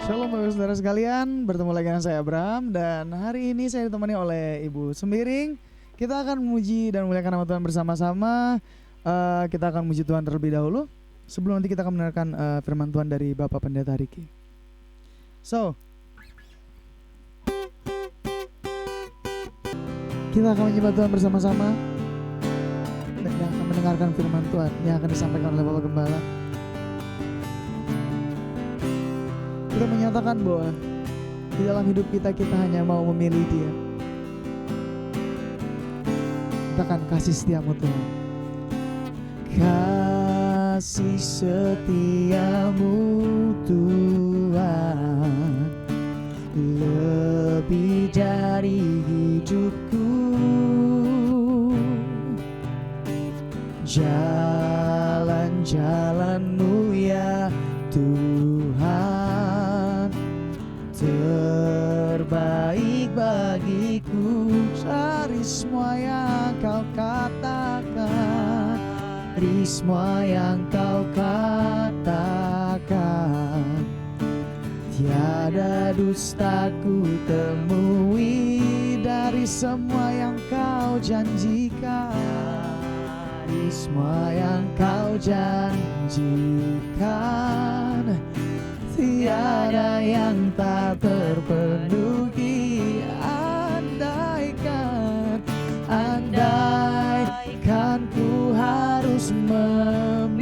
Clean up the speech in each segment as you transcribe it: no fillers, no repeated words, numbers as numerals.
Shalom Bapak Saudara sekalian, bertemu lagi dengan saya Abraham dan hari ini saya ditemani oleh Ibu Sembiring. Kita akan memuji dan memuliakan nama Tuhan bersama-sama. Kita akan memuji Tuhan terlebih dahulu sebelum nanti kita akan mendengarkan firman Tuhan dari Bapak Pendeta Riki. Kita akan menyembah Tuhan bersama-sama dan akan mendengarkan firman Tuhan yang akan disampaikan oleh Bapak Gembala. Kita menyatakan bahwa di dalam hidup kita hanya mau memilih Dia. Kita akan kasih setiamu Tuhan. Kasih setiamu Tuhan lebih dari hidupku. Jalan-jalanmu ya Tuhan terbaik bagiku. Dari semua yang kau katakan, dari semua yang kau katakan, tiada dustaku temui. Dari semua yang kau janjikan, dari semua yang kau janjikan, tiada yang tak terpenuhi. Andaikan ku harus memilih,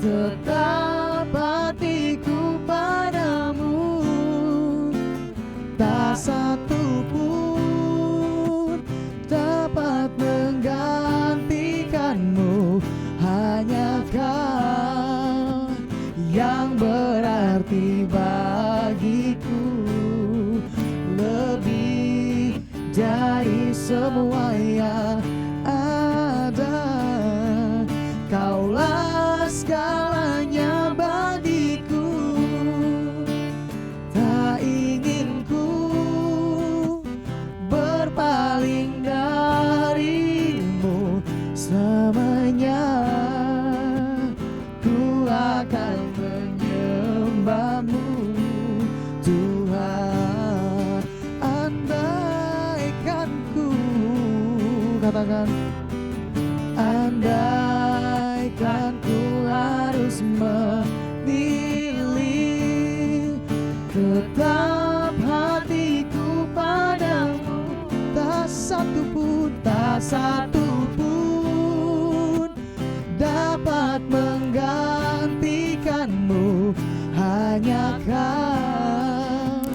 tetap hatiku padamu, tak satu pun dapat menggantikanmu. Hanya Kau yang berarti bagiku, lebih dari semua yang ada. Kaulah segalanya bagiku, tak ingin ku berpaling darimu selamanya. Ku akan menyembahmu Tuhan. Andaikan ku, katakan, andaikan ku harus memilih, tetap hatiku padamu, tak satu pun dapat menggantikanmu. Hanya Kau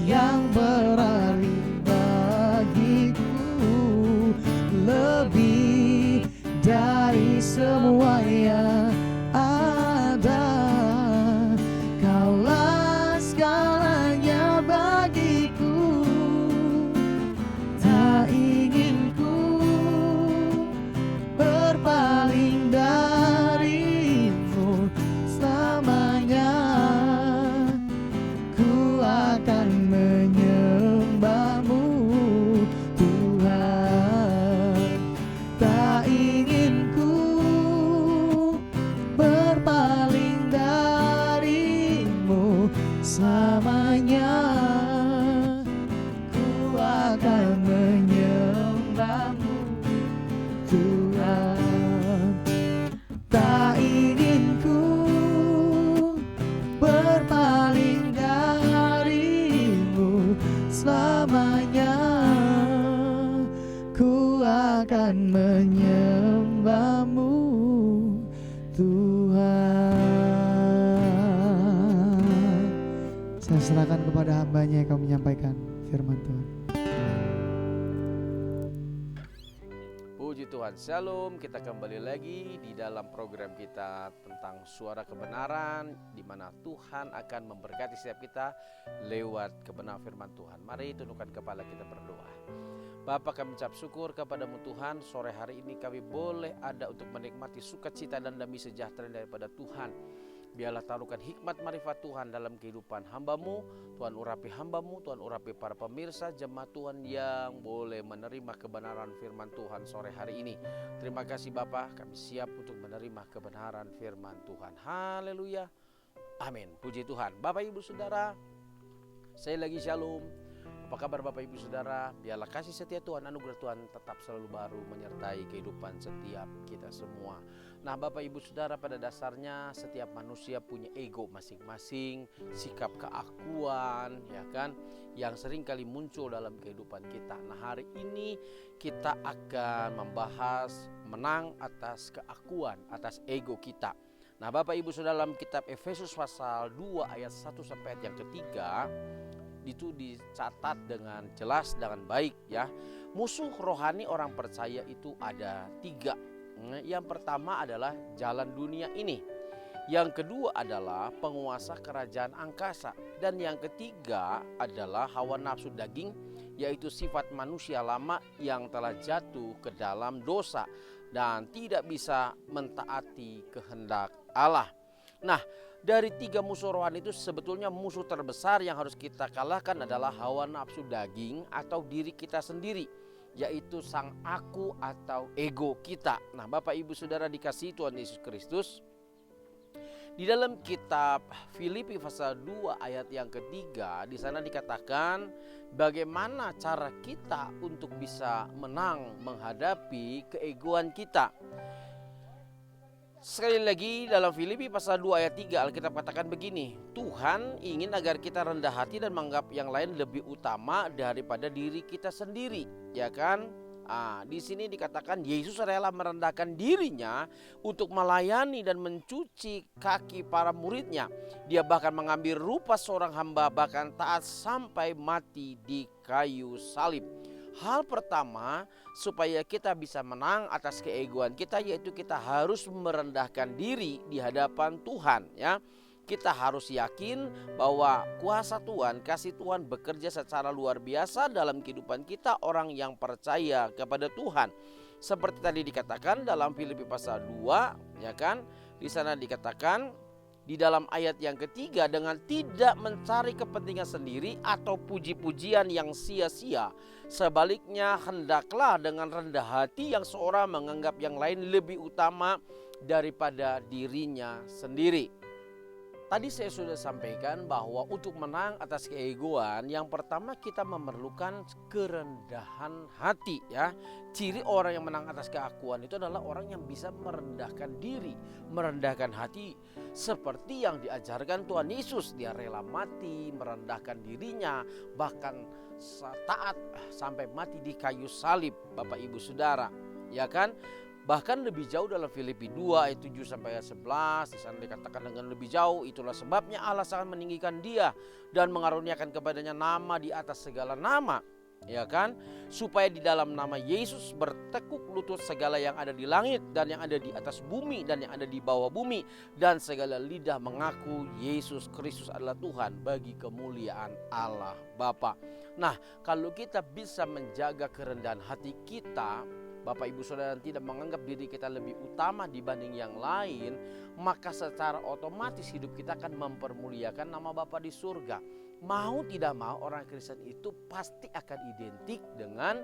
yang berarti bagiku, lebih dari semua yang ada. Kaulah segalanya bagiku, tak ingin ku berpaling darimu selamanya. Ku akan menyembahmu Tuhan, tak ingin ku berpaling darimu selamanya. Ku akan menyembahmu Tuhan, tak ingin ku berpaling darimu selamanya. Ku akan menyembahmu Tuhan. Saya serahkan kepada hamba-Nya yang akan menyampaikan firman Tuhan. Puji Tuhan, Shalom. Kita kembali lagi di dalam program kita tentang suara kebenaran, di mana Tuhan akan memberkati setiap kita lewat kebenaran firman Tuhan. Mari tundukkan kepala, kita berdoa. Bapa, kami ucap syukur kepadamu Tuhan. Sore hari ini kami boleh ada untuk menikmati sukacita dan damai sejahtera daripada Tuhan. Biarlah taruhkan hikmat marifat Tuhan dalam kehidupan hamba-Mu. Tuhan urapi hamba-Mu, Tuhan urapi para pemirsa jemaat Tuhan yang boleh menerima kebenaran firman Tuhan sore hari ini. Terima kasih Bapa, kami siap untuk menerima kebenaran firman Tuhan. Haleluya. Amin. Puji Tuhan. Bapak Ibu Saudara, saya lagi shalom. Apa kabar Bapak Ibu Saudara? Biarlah kasih setia Tuhan, anugerah Tuhan tetap selalu baru menyertai kehidupan setiap kita semua. Nah Bapak Ibu Saudara, pada dasarnya setiap manusia punya ego masing-masing, sikap keakuan, ya kan, yang sering kali muncul dalam kehidupan kita. Nah hari ini kita akan membahas menang atas keakuan, atas ego kita. Nah Bapak Ibu Saudara, dalam kitab Efesus pasal 2 ayat 1 sampai ayat yang ketiga, itu dicatat dengan jelas, dengan baik ya. Musuh rohani orang percaya itu ada 3. Yang pertama adalah jalan dunia ini. Yang kedua adalah penguasa kerajaan angkasa. Dan yang ketiga adalah hawa nafsu daging, yaitu sifat manusia lama yang telah jatuh ke dalam dosa dan tidak bisa mentaati kehendak Allah. Nah, dari 3 musuh rohani itu sebetulnya musuh terbesar yang harus kita kalahkan adalah hawa nafsu daging atau diri kita sendiri, yaitu sang aku atau ego kita. Nah Bapak Ibu Saudara dikasihi Tuhan Yesus Kristus, di dalam kitab Filipi pasal 2 ayat yang ketiga, di sana dikatakan bagaimana cara kita untuk bisa menang menghadapi keegoan kita. Sekali lagi dalam Filipi pasal 2 ayat 3 Alkitab katakan begini, Tuhan ingin agar kita rendah hati dan menganggap yang lain lebih utama daripada diri kita sendiri, ya kan? Di sini dikatakan Yesus rela merendahkan dirinya untuk melayani dan mencuci kaki para muridnya. Dia bahkan mengambil rupa seorang hamba, bahkan taat sampai mati di kayu salib. Hal pertama supaya kita bisa menang atas keegoan kita, yaitu kita harus merendahkan diri di hadapan Tuhan ya. Kita harus yakin bahwa kuasa Tuhan, kasih Tuhan bekerja secara luar biasa dalam kehidupan kita orang yang percaya kepada Tuhan. Seperti tadi dikatakan dalam Filipi pasal 2 ya kan. Di sana dikatakan di dalam ayat yang ketiga, dengan tidak mencari kepentingan sendiri atau puji-pujian yang sia-sia. Sebaliknya hendaklah dengan rendah hati yang seorang menganggap yang lain lebih utama daripada dirinya sendiri. Tadi saya sudah sampaikan bahwa untuk menang atas keegoan, yang pertama kita memerlukan kerendahan hati ya. Ciri orang yang menang atas keakuan itu adalah orang yang bisa merendahkan diri, merendahkan hati, seperti yang diajarkan Tuhan Yesus. Dia rela mati, merendahkan dirinya, bahkan taat sampai mati di kayu salib, Bapak Ibu Saudara, ya kan? Bahkan lebih jauh dalam Filipi 2 ayat 7 sampai ayat 11, di sana dikatakan dengan lebih jauh, itulah sebabnya Allah sangat meninggikan dia dan mengaruniakan kepadanya nama di atas segala nama, ya kan? Supaya di dalam nama Yesus bertekuk lutut segala yang ada di langit dan yang ada di atas bumi dan yang ada di bawah bumi, dan segala lidah mengaku Yesus Kristus adalah Tuhan, bagi kemuliaan Allah Bapa. Nah, kalau kita bisa menjaga kerendahan hati kita, Bapak Ibu Saudara, tidak menganggap diri kita lebih utama dibanding yang lain, maka secara otomatis hidup kita akan mempermuliakan nama Bapa di surga. Mau tidak mau orang Kristen itu pasti akan identik dengan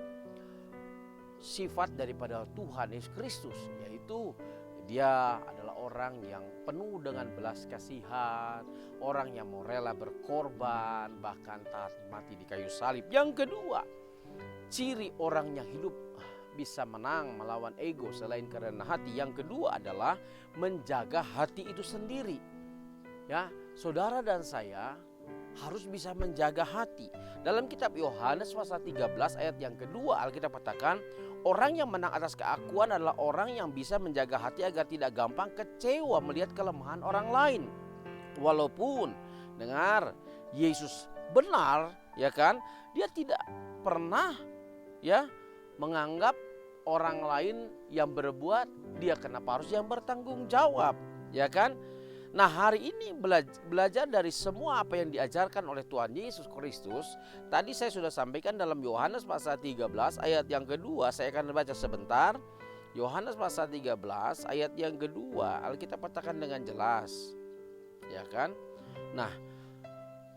sifat daripada Tuhan Yesus Kristus, yaitu dia adalah orang yang penuh dengan belas kasihan, orang yang mau rela berkorban, bahkan taat mati di kayu salib. Yang kedua, ciri orang yang hidup bisa menang melawan ego selain kerendahan hati, yang kedua adalah menjaga hati itu sendiri. Ya, saudara dan saya harus bisa menjaga hati. Dalam kitab Yohanes pasal 13 ayat yang kedua, Alkitab katakan, orang yang menang atas keakuan adalah orang yang bisa menjaga hati agar tidak gampang kecewa melihat kelemahan orang lain. Walaupun dengar Yesus benar, ya kan? Dia tidak pernah ya menganggap orang lain yang berbuat, dia kenapa harus yang bertanggung jawab, ya kan? Nah hari ini belajar dari semua apa yang diajarkan oleh Tuhan Yesus Kristus. Tadi saya sudah sampaikan dalam Yohanes pasal 13 ayat yang kedua, saya akan baca sebentar. Yohanes pasal 13 ayat yang kedua, Alkitab katakan dengan jelas, ya kan? Nah,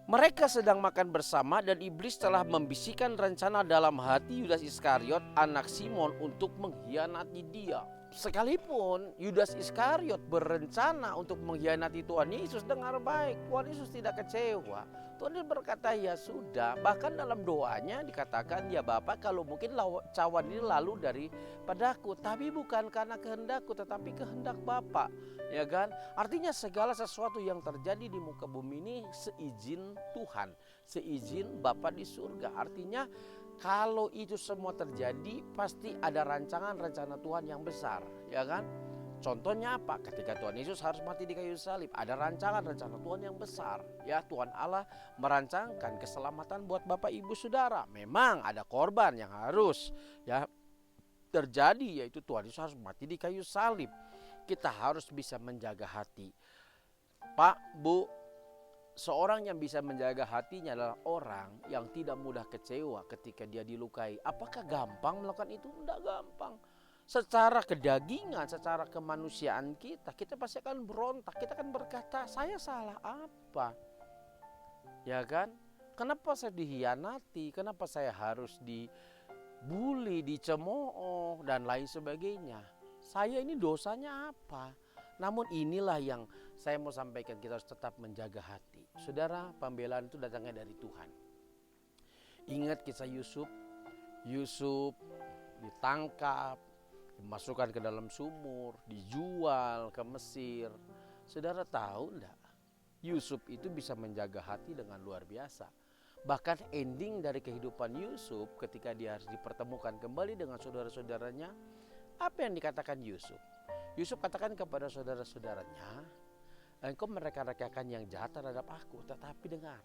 mereka sedang makan bersama dan iblis telah membisikkan rencana dalam hati Yudas Iskariot, anak Simon, untuk mengkhianati dia. sekalipun Yudas Iskariot berencana untuk mengkhianati Tuhan Yesus, dengar baik, Tuhan Yesus tidak kecewa. Tuhan Yesus berkata ya sudah, bahkan dalam doanya dikatakan ya Bapa, kalau mungkin cawan ini lalu daripadaku, tapi bukan karena kehendakku tetapi kehendak Bapa. Ya kan? Artinya segala sesuatu yang terjadi di muka bumi ini seizin Tuhan, seizin Bapa di surga. Artinya kalau itu semua terjadi pasti ada rancangan-rencana Tuhan yang besar, ya kan? Contohnya apa? Ketika Tuhan Yesus harus mati di kayu salib, ada rancangan-rencana Tuhan yang besar. Ya, Tuhan Allah merancangkan keselamatan buat Bapak Ibu Saudara. Memang ada korban yang harus ya terjadi, yaitu Tuhan Yesus harus mati di kayu salib. Kita harus bisa menjaga hati. Pak, Bu, seorang yang bisa menjaga hatinya adalah orang yang tidak mudah kecewa ketika dia dilukai. Apakah gampang melakukan itu? Tidak gampang. Secara kedagingan, secara kemanusiaan kita pasti akan berontak. Kita akan berkata, saya salah apa? Ya kan? Kenapa saya dihianati? Kenapa saya harus dibully, dicemooh, dan lain sebagainya? Saya ini dosanya apa? Namun inilah yang saya mau sampaikan, kita harus tetap menjaga hati. Saudara, pembelaan itu datangnya dari Tuhan. Ingat kisah Yusuf. Yusuf ditangkap, dimasukkan ke dalam sumur, dijual ke Mesir. Saudara tahu enggak? Yusuf itu bisa menjaga hati dengan luar biasa. Bahkan ending dari kehidupan Yusuf ketika dia harus dipertemukan kembali dengan saudara-saudaranya, apa yang dikatakan Yusuf? Yusuf katakan kepada saudara-saudaranya, engkau mereka-rekakan yang jahat terhadap aku, tetapi dengar,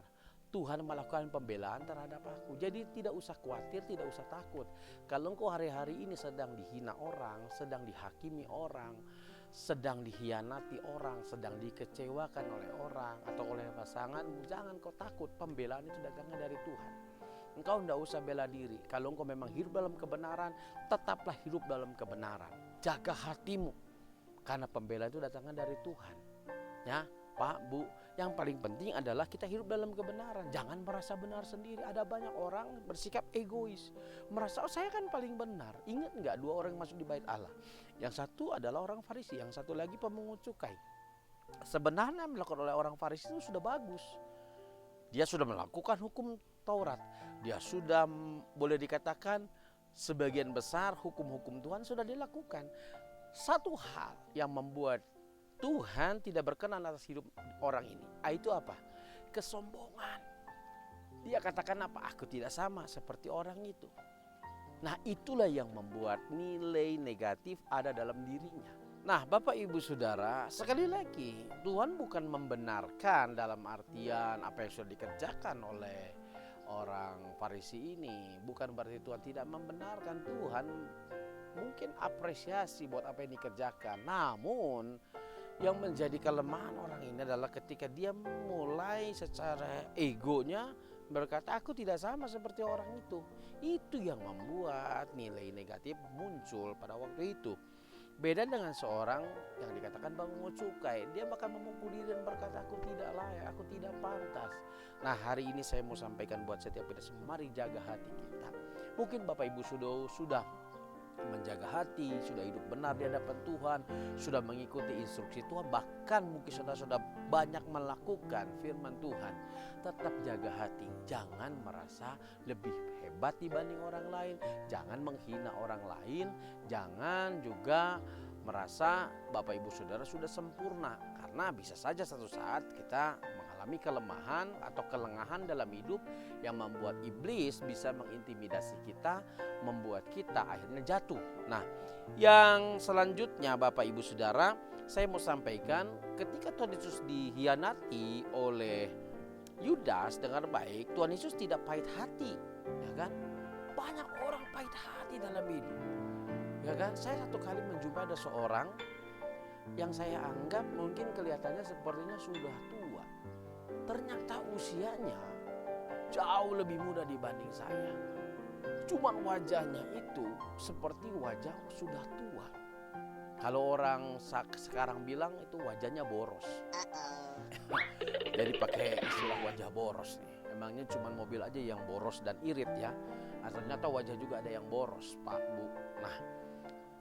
Tuhan melakukan pembelaan terhadap aku. Jadi tidak usah khawatir, tidak usah takut. Kalau engkau hari-hari ini sedang dihina orang, sedang dihakimi orang, sedang dikhianati orang, sedang dikecewakan oleh orang atau oleh pasanganmu, jangan kau takut. Pembelaan itu datangnya dari Tuhan. Engkau tidak usah bela diri. Kalau engkau memang hidup dalam kebenaran, tetaplah hidup dalam kebenaran. Jaga hatimu, karena pembelaan itu datangnya dari Tuhan. Ya, Pak, Bu, yang paling penting adalah kita hidup dalam kebenaran. Jangan merasa benar sendiri. Ada banyak orang bersikap egois, merasa saya kan paling benar. Ingat nggak 2 orang masuk di bait Allah? Yang satu adalah orang Farisi, yang satu lagi pemungut cukai. Sebenarnya melakukan oleh orang Farisi itu sudah bagus. Dia sudah melakukan hukum Taurat. Dia sudah boleh dikatakan sebagian besar hukum-hukum Tuhan sudah dilakukan. Satu hal yang membuat Tuhan tidak berkenan atas hidup orang ini, itu apa? Kesombongan. Dia katakan apa? Aku tidak sama seperti orang itu. Nah, itulah yang membuat nilai negatif ada dalam dirinya. Nah, Bapak Ibu Saudara, sekali lagi Tuhan bukan membenarkan dalam artian apa yang sudah dikerjakan oleh orang Farisi ini. Bukan berarti Tuhan tidak membenarkan. Tuhan mungkin apresiasi buat apa yang dikerjakan. Namun yang menjadi kelemahan orang ini adalah ketika dia mulai secara egonya berkata, aku tidak sama seperti orang itu. Itu yang membuat nilai negatif muncul pada waktu itu. Beda dengan seorang yang dikatakan pemungut cukai. Dia bakal memukul diri dan berkata, aku tidak layak, aku tidak pantas. Nah, hari ini saya mau sampaikan buat setiap kita, mari jaga hati kita. Mungkin Bapak Ibu sudah menjaga hati, sudah hidup benar di hadapan Tuhan, sudah mengikuti instruksi Tuhan, bahkan mungkin sudah banyak melakukan firman Tuhan. Tetap jaga hati, jangan merasa lebih hebat dibanding orang lain, jangan menghina orang lain, jangan juga merasa Bapak Ibu Saudara sudah sempurna, karena bisa saja satu saat kita mengalami kelemahan atau kelengahan dalam hidup yang membuat iblis bisa mengintimidasi kita, membuat kita akhirnya jatuh. Nah, yang selanjutnya Bapak Ibu Saudara, saya mau sampaikan ketika Tuhan Yesus dihianati oleh Yudas, dengar baik, Tuhan Yesus tidak pahit hati, ya kan? Banyak orang pahit hati dalam hidup, ya kan? Saya satu kali menjumpai ada seorang yang saya anggap mungkin kelihatannya sepertinya sudah tua. Ternyata usianya jauh lebih muda dibanding saya. Cuma wajahnya itu seperti wajah sudah tua. Kalau orang sekarang bilang itu wajahnya boros. Jadi pakai istilah wajah boros nih. Emangnya cuma mobil aja yang boros dan irit ya. Ternyata wajah juga ada yang boros, Pak, Bu. Nah,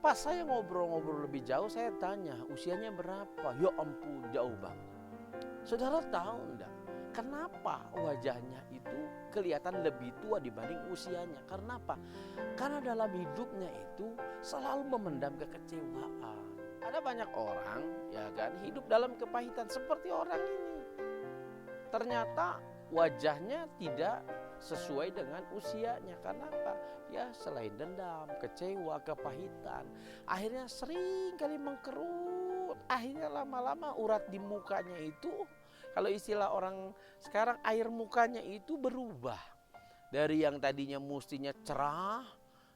Pas saya ngobrol-ngobrol lebih jauh, saya tanya, usianya berapa? Ya ampun, jauh banget. Saudara tahu enggak, kenapa wajahnya itu kelihatan lebih tua dibanding usianya? Karena apa? Karena dalam hidupnya itu selalu memendam kekecewaan. Ada banyak orang, ya kan, hidup dalam kepahitan seperti orang ini. Ternyata wajahnya tidak sesuai dengan usianya. Karena apa? Ya selain dendam, kecewa, kepahitan, akhirnya sering kali mengkerut. Akhirnya lama-lama urat di mukanya itu, kalau istilah orang sekarang, air mukanya itu berubah. Dari yang tadinya mestinya cerah,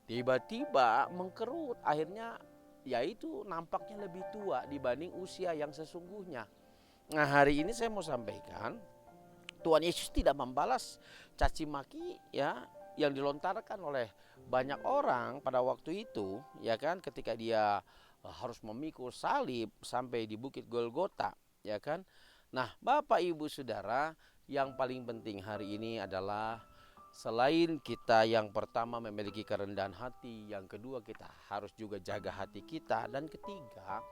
tiba-tiba mengkerut. Akhirnya yaitu nampaknya lebih tua dibanding usia yang sesungguhnya. Nah, hari ini saya mau sampaikan, Tuhan Yesus tidak membalas caci maki ya yang dilontarkan oleh banyak orang pada waktu itu, ya kan, ketika dia harus memikul salib sampai di Bukit Golgota, ya kan. Nah, Bapak Ibu Saudara, yang paling penting hari ini adalah selain kita yang pertama memiliki kerendahan hati, yang kedua kita harus juga jaga hati kita, dan ketiga,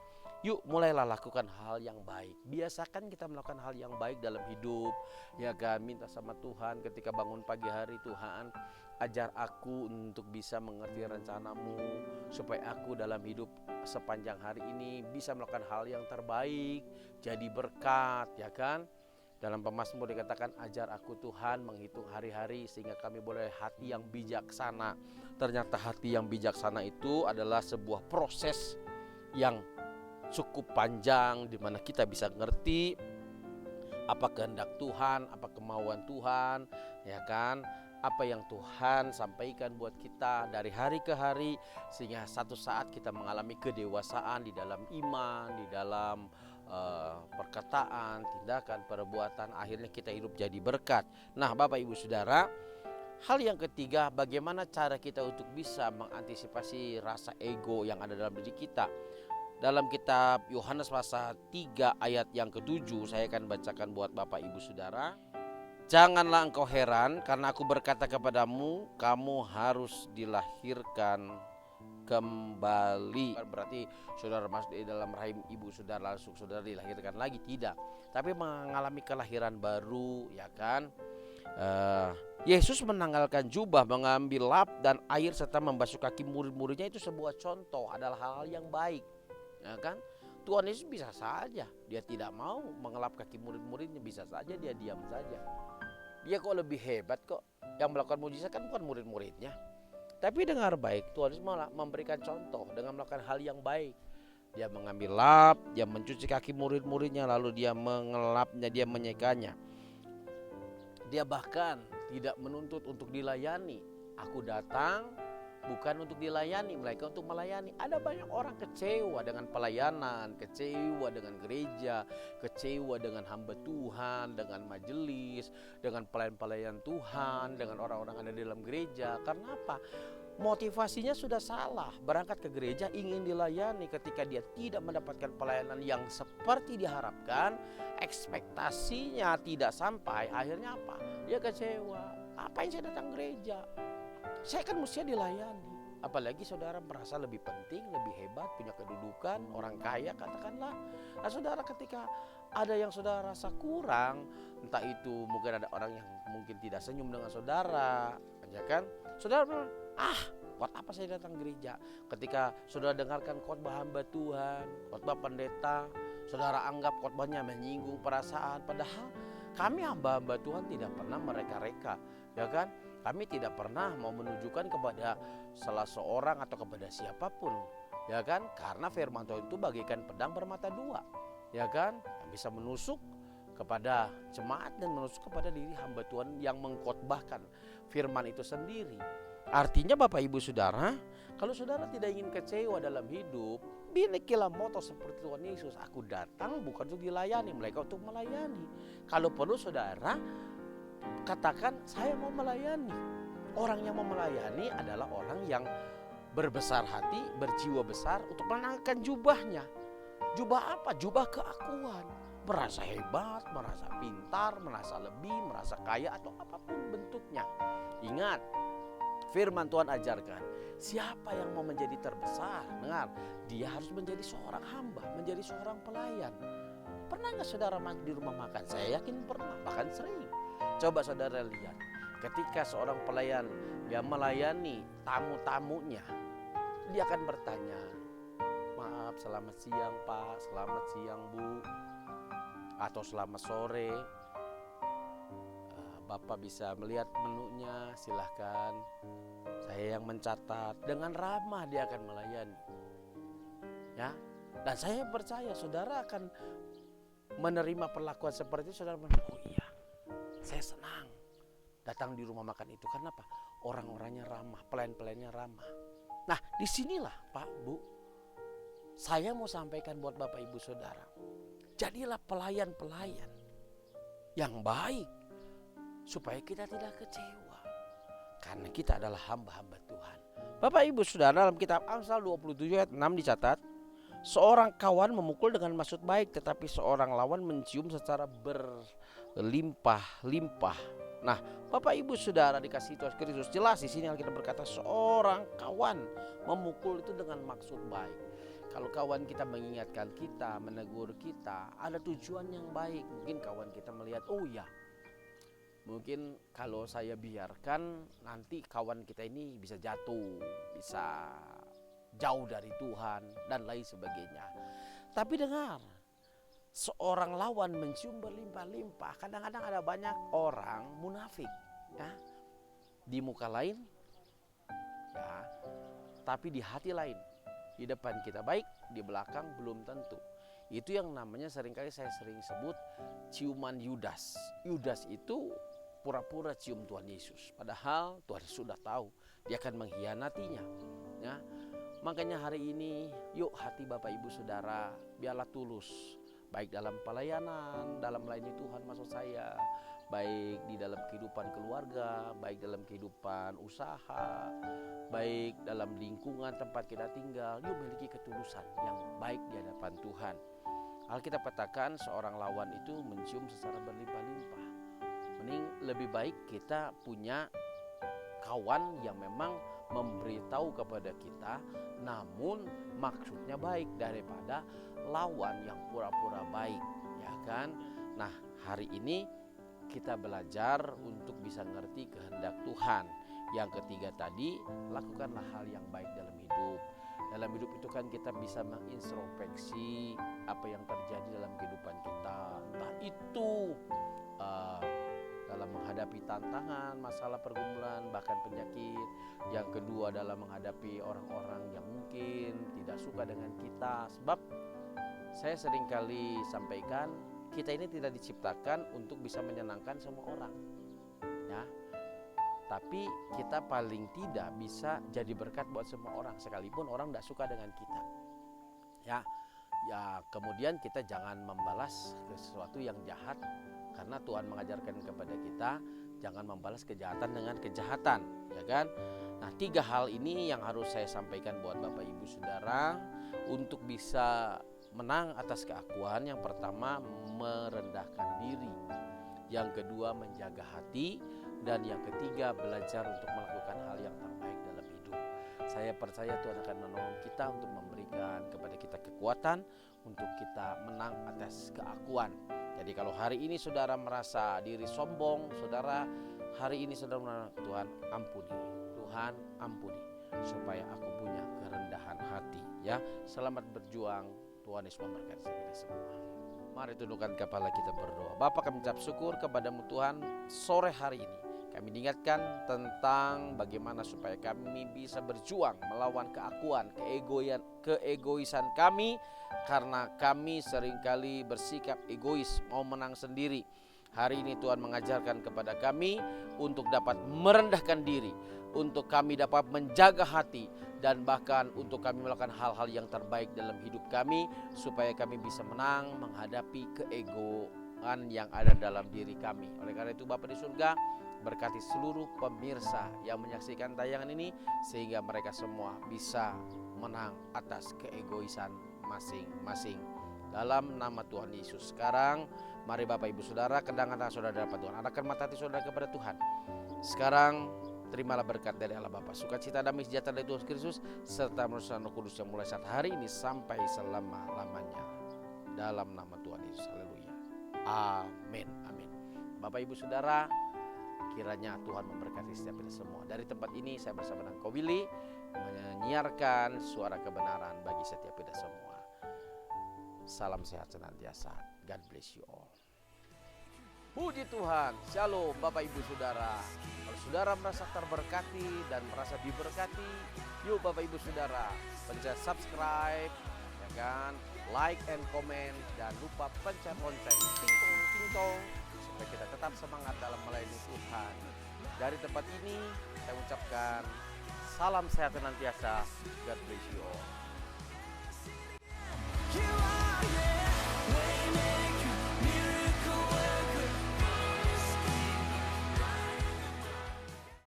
yuk mulailah lakukan hal yang baik. Biasakan kita melakukan hal yang baik dalam hidup, ya kan. Minta sama Tuhan ketika bangun pagi hari, Tuhan ajar aku untuk bisa mengerti rencanamu, supaya aku dalam hidup sepanjang hari ini bisa melakukan hal yang terbaik, jadi berkat, ya kan. Dalam Pemazmur dikatakan, ajar aku Tuhan menghitung hari-hari sehingga kami boleh hati yang bijaksana. Ternyata hati yang bijaksana itu adalah sebuah proses yang cukup panjang, di mana kita bisa ngerti apa kehendak Tuhan, apa kemauan Tuhan, ya kan, apa yang Tuhan sampaikan buat kita dari hari ke hari, sehingga satu saat kita mengalami kedewasaan di dalam iman, di dalam perkataan, tindakan, perbuatan, akhirnya kita hidup jadi berkat. Nah, Bapak Ibu Saudara, hal yang ketiga, bagaimana cara kita untuk bisa mengantisipasi rasa ego yang ada dalam diri kita. Dalam kitab Yohanes pasal 3 ayat yang ke-7, saya akan bacakan buat Bapak Ibu Saudara. Janganlah engkau heran karena aku berkata kepadamu, kamu harus dilahirkan kembali. Berarti saudara masuk di dalam rahim ibu saudara langsung saudara dilahirkan lagi, tidak, tapi mengalami kelahiran baru, ya kan. Yesus menanggalkan jubah, mengambil lap dan air serta membasuh kaki murid-muridnya. Itu sebuah contoh, adalah hal-hal yang baik, ya kan. Tuhan Yesus bisa saja dia tidak mau mengelap kaki murid-muridnya, bisa saja dia diam saja. Dia kok lebih hebat kok, yang melakukan mujizat kan bukan murid-muridnya. Tapi dengar baik, Tuhan Yesus malah memberikan contoh dengan melakukan hal yang baik. Dia mengambil lap, dia mencuci kaki murid-muridnya, lalu dia mengelapnya, dia menyekanya. Dia bahkan tidak menuntut untuk dilayani. Aku datang bukan untuk dilayani, melainkan untuk melayani. Ada banyak orang kecewa dengan pelayanan, kecewa dengan gereja, kecewa dengan hamba Tuhan, dengan majelis, dengan pelayan-pelayan Tuhan, dengan orang-orang ada di dalam gereja. Karena apa? Motivasinya sudah salah. Berangkat ke gereja ingin dilayani, ketika dia tidak mendapatkan pelayanan yang seperti diharapkan, ekspektasinya tidak sampai, akhirnya apa? Dia kecewa. Apa yang saya datang gereja? Saya kan mestinya dilayani. Apalagi saudara merasa lebih penting, lebih hebat, punya kedudukan, orang kaya katakanlah. Nah saudara, ketika ada yang saudara rasa kurang, entah itu mungkin ada orang yang mungkin tidak senyum dengan saudara, ya kan. Saudara bilang, buat apa saya datang gereja? Ketika saudara dengarkan khotbah hamba Tuhan, khotbah pendeta, saudara anggap khotbahnya menyinggung perasaan. Padahal kami hamba-hamba Tuhan tidak pernah mereka-reka, ya kan. Kami tidak pernah mau menunjukkan kepada salah seorang atau kepada siapapun, ya kan. Karena firman Tuhan itu bagaikan pedang bermata dua, ya kan. Yang bisa menusuk kepada jemaat dan menusuk kepada diri hamba Tuhan yang mengkhotbahkan firman itu sendiri. Artinya Bapak Ibu Saudara, kalau saudara tidak ingin kecewa dalam hidup, milikilah moto seperti Tuhan Yesus. Aku datang bukan untuk dilayani, melainkan untuk melayani. Kalau perlu saudara katakan, saya mau melayani. Orang yang mau melayani adalah orang yang berbesar hati, berjiwa besar untuk menangkan jubahnya. Jubah apa? Jubah keakuan. Merasa hebat, merasa pintar, merasa lebih, merasa kaya, atau apapun bentuknya. Ingat, Firman Tuhan ajarkan, siapa yang mau menjadi terbesar? Dengar, dia harus menjadi seorang hamba, menjadi seorang pelayan. Pernah nggak saudara di rumah makan? Saya yakin pernah, bahkan sering. Coba saudara lihat, ketika seorang pelayan dia melayani tamu-tamunya, dia akan bertanya, maaf, selamat siang Pak, selamat siang Bu, atau selamat sore. Bapak bisa melihat menunya, silahkan. Saya yang mencatat. Dengan ramah dia akan melayani. Ya, dan saya percaya saudara akan menerima perlakuan seperti itu. Saudara bilang, oh iya, saya senang datang di rumah makan itu. Karena apa? Orang-orangnya ramah, pelayan-pelayannya ramah. Nah, disinilah Pak, Bu, saya mau sampaikan buat Bapak Ibu Saudara. Jadilah pelayan-pelayan yang baik, supaya kita tidak kecewa. Karena kita adalah hamba-hamba Tuhan. Bapak Ibu Saudara, dalam kitab Amsal 27 ayat 6 dicatat, seorang kawan memukul dengan maksud baik, tetapi seorang lawan mencium secara berlimpah-limpah. Nah, Bapak Ibu Saudara dikasih Tuhan Kristus, jelas di sini Alkitab berkata seorang kawan memukul itu dengan maksud baik. Kalau kawan kita mengingatkan kita, menegur kita, ada tujuan yang baik. Mungkin kawan kita melihat, oh ya, mungkin kalau saya biarkan nanti kawan kita ini bisa jatuh, bisa jauh dari Tuhan dan lain sebagainya. Tapi dengar, seorang lawan mencium berlimpah-limpah. Kadang-kadang ada banyak orang munafik, ya, di muka lain, ya, tapi di hati lain. Di depan kita baik, di belakang belum tentu. Itu yang namanya seringkali saya sering sebut ciuman Yudas. Yudas itu pura-pura cium Tuhan Yesus, padahal Tuhan sudah tahu dia akan mengkhianatinya, ya. Makanya hari ini yuk hati Bapak Ibu Saudara biarlah tulus, baik dalam pelayanan, dalam melayani Tuhan maksud saya, baik di dalam kehidupan keluarga, baik dalam kehidupan usaha, baik dalam lingkungan tempat kita tinggal. Yuk miliki ketulusan yang baik di hadapan Tuhan. Alkitab katakan seorang lawan itu mencium secara berlimpah-limpah. Mending lebih baik kita punya kawan yang memang memberitahu kepada kita namun maksudnya baik, daripada lawan yang pura-pura baik, ya kan? Nah, hari ini kita belajar untuk bisa ngerti kehendak Tuhan. Yang ketiga tadi, lakukanlah hal yang baik dalam hidup. Dalam hidup itu kan kita bisa mengintrospeksi apa yang terjadi dalam kehidupan kita. Entah itu dalam menghadapi tantangan, masalah pergumulan, bahkan penyakit. Yang kedua adalah menghadapi orang-orang yang mungkin tidak suka dengan kita. Sebab saya seringkali sampaikan, kita ini tidak diciptakan untuk bisa menyenangkan semua orang, ya. Tapi kita paling tidak bisa jadi berkat buat semua orang, sekalipun orang tidak suka dengan kita, ya. Ya, kemudian kita jangan membalas sesuatu yang jahat, karena Tuhan mengajarkan kepada kita jangan membalas kejahatan dengan kejahatan, ya kan? Nah, 3 hal ini yang harus saya sampaikan buat Bapak Ibu Saudara untuk bisa menang atas keakuan. Yang pertama, merendahkan diri. Yang kedua, menjaga hati. Dan yang ketiga, belajar untuk melakukan hal yang terbaik dalam hidup. Saya percaya Tuhan akan menolong kita untuk memberikan kepada kita kekuatan untuk kita menang atas keakuan. Jadi kalau hari ini saudara merasa diri sombong, saudara hari ini saudara merasa, Tuhan ampuni, Tuhan ampuni, supaya aku punya kerendahan hati, ya. Selamat berjuang, Tuhan Yesus memberkati kita semua. Mari tundukkan kepala kita berdoa. Bapa, kami ucap syukur kepadamu Tuhan, sore hari ini kami diingatkan tentang bagaimana supaya kami bisa berjuang melawan keakuan, keegoisan kami, karena kami seringkali bersikap egois, mau menang sendiri. Hari ini Tuhan mengajarkan kepada kami untuk dapat merendahkan diri, untuk kami dapat menjaga hati, dan bahkan untuk kami melakukan hal-hal yang terbaik dalam hidup kami, supaya kami bisa menang menghadapi keegoan yang ada dalam diri kami. Oleh karena itu Bapa di surga, berkati seluruh pemirsa yang menyaksikan tayangan ini, sehingga mereka semua bisa menang atas keegoisan masing-masing. Dalam nama Tuhan Yesus. Sekarang mari Bapak Ibu Saudara, kedangkan tangan saudara dapat Tuhan, arahkan mata hati saudara kepada Tuhan. Sekarang Terimalah berkat dari Allah Bapa, sukacita, damai, sejahtera dari Tuhan Kristus, serta meneruskan Roh Kudus yang mulai saat hari ini sampai selama-lamanya. Dalam nama Tuhan Yesus, haleluya. Amin, amin. Bapak Ibu Saudara, kiranya Tuhan memberkati setiap kita semua. Dari tempat ini saya bersama dengan Ko Willy menyiarkan suara kebenaran bagi setiap kita semua. Salam sehat senantiasa. God bless you all. Puji Tuhan, shalom Bapak Ibu Saudara. Kalau saudara merasa terberkati dan merasa diberkati, yuk Bapak Ibu Saudara pencet subscribe, ya kan, like and comment, dan lupa pencet lonceng, ting-tong, ting-tong, supaya kita tetap semangat dalam melayani Tuhan. Dari tempat ini saya ucapkan salam sehat senantiasa. God bless you all.